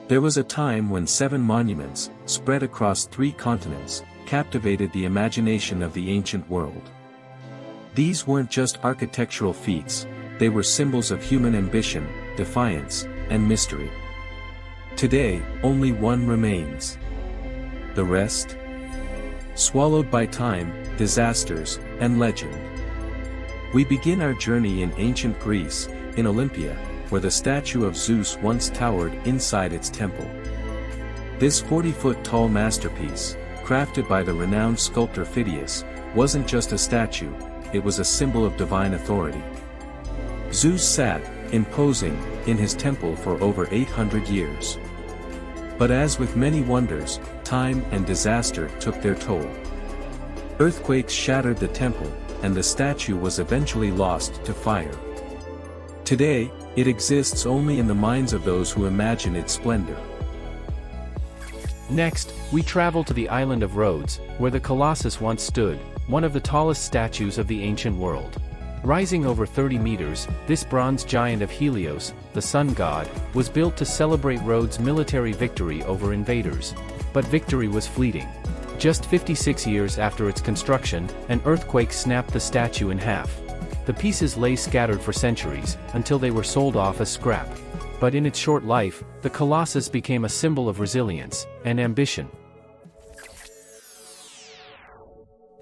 There was a time when 7 monuments, spread across 3 continents, captivated the imagination of the ancient world. These weren't just architectural feats, they were symbols of human ambition, defiance, and mystery. Today, only one remains. The rest? Swallowed by time, disasters, and legend. We begin our journey in ancient Greece, in Olympia, where the statue of Zeus once towered inside its temple. This 40-foot-tall masterpiece, crafted by the renowned sculptor Phidias, wasn't just a statue, it was a symbol of divine authority. Zeus sat, imposing, in his temple for over 800 years. But as with many wonders, time and disaster took their toll. Earthquakes shattered the temple, and the statue was eventually lost to fire. Today, it exists only in the minds of those who imagine its splendor. Next, we travel to the island of Rhodes, where the Colossus once stood, one of the tallest statues of the ancient world. Rising over 30 meters, this bronze giant of Helios, the sun god, was built to celebrate Rhodes' military victory over invaders. But victory was fleeting. Just 56 years after its construction, an earthquake snapped the statue in half. The pieces lay scattered for centuries, until they were sold off as scrap. But in its short life, the Colossus became a symbol of resilience and ambition.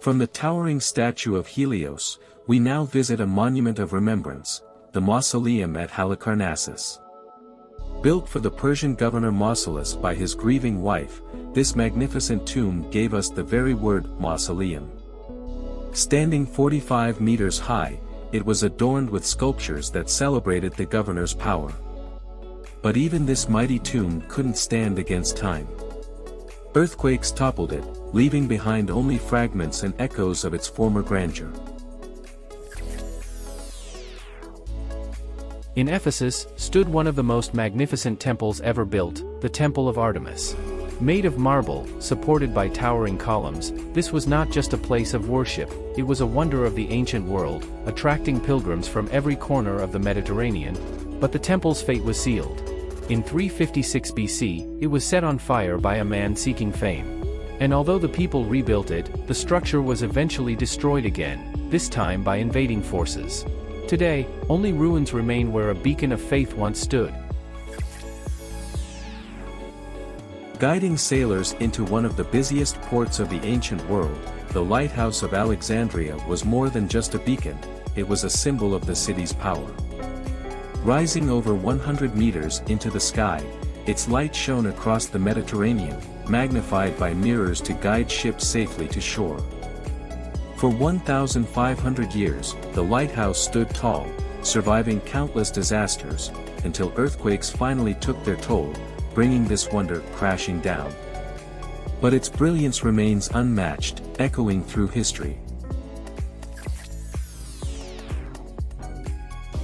From the towering statue of Helios, we now visit a monument of remembrance, the mausoleum at Halicarnassus. Built for the Persian governor Mausolus by his grieving wife, this magnificent tomb gave us the very word mausoleum. Standing 45 meters high, it was adorned with sculptures that celebrated the governor's power. But even this mighty tomb couldn't stand against time. Earthquakes toppled it, leaving behind only fragments and echoes of its former grandeur. In Ephesus, stood one of the most magnificent temples ever built, the Temple of Artemis. Made of marble, supported by towering columns, this was not just a place of worship, it was a wonder of the ancient world, attracting pilgrims from every corner of the Mediterranean. But the temple's fate was sealed. In 356 BC, it was set on fire by a man seeking fame. And although the people rebuilt it, the structure was eventually destroyed again, this time by invading forces. Today, only ruins remain where a beacon of faith once stood. Guiding sailors into one of the busiest ports of the ancient world, the lighthouse of Alexandria was more than just a beacon, it was a symbol of the city's power. Rising over 100 meters into the sky, its light shone across the Mediterranean, magnified by mirrors to guide ships safely to shore. For 1,500 years, the lighthouse stood tall, surviving countless disasters, until earthquakes finally took their toll, bringing this wonder crashing down. But its brilliance remains unmatched, echoing through history.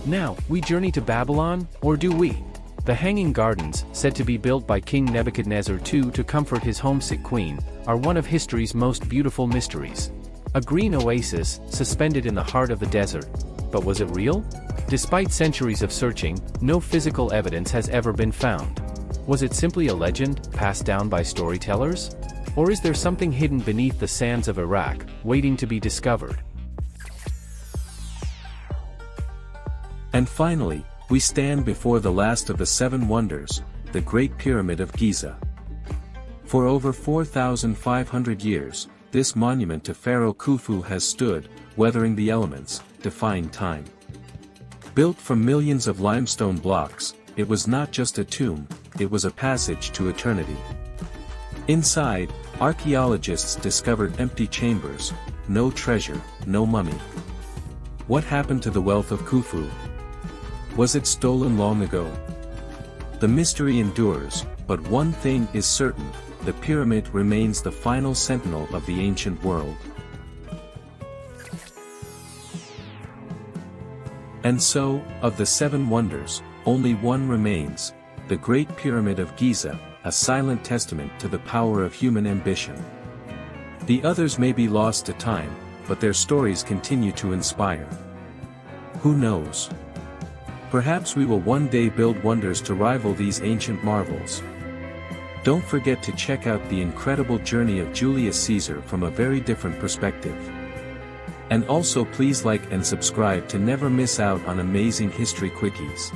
Now, we journey to Babylon, or do we? The Hanging Gardens, said to be built by King Nebuchadnezzar II to comfort his homesick queen, are one of history's most beautiful mysteries. A green oasis, suspended in the heart of the desert. But was it real? Despite centuries of searching, no physical evidence has ever been found. Was it simply a legend, passed down by storytellers? Or is there something hidden beneath the sands of Iraq, waiting to be discovered? And finally, we stand before the last of the 7 wonders, the Great Pyramid of Giza. For over 4,500 years, this monument to Pharaoh Khufu has stood, weathering the elements, defying time. Built from millions of limestone blocks, it was not just a tomb, it was a passage to eternity. Inside, archaeologists discovered empty chambers, no treasure, no mummy. What happened to the wealth of Khufu? Was it stolen long ago? The mystery endures, but one thing is certain, the pyramid remains the final sentinel of the ancient world. And so, of the 7 wonders, only one remains, the Great Pyramid of Giza, a silent testament to the power of human ambition. The others may be lost to time, but their stories continue to inspire. Who knows? Perhaps we will one day build wonders to rival these ancient marvels. Don't forget to check out the incredible journey of Julius Caesar from a very different perspective. And also please like and subscribe to never miss out on amazing history quickies.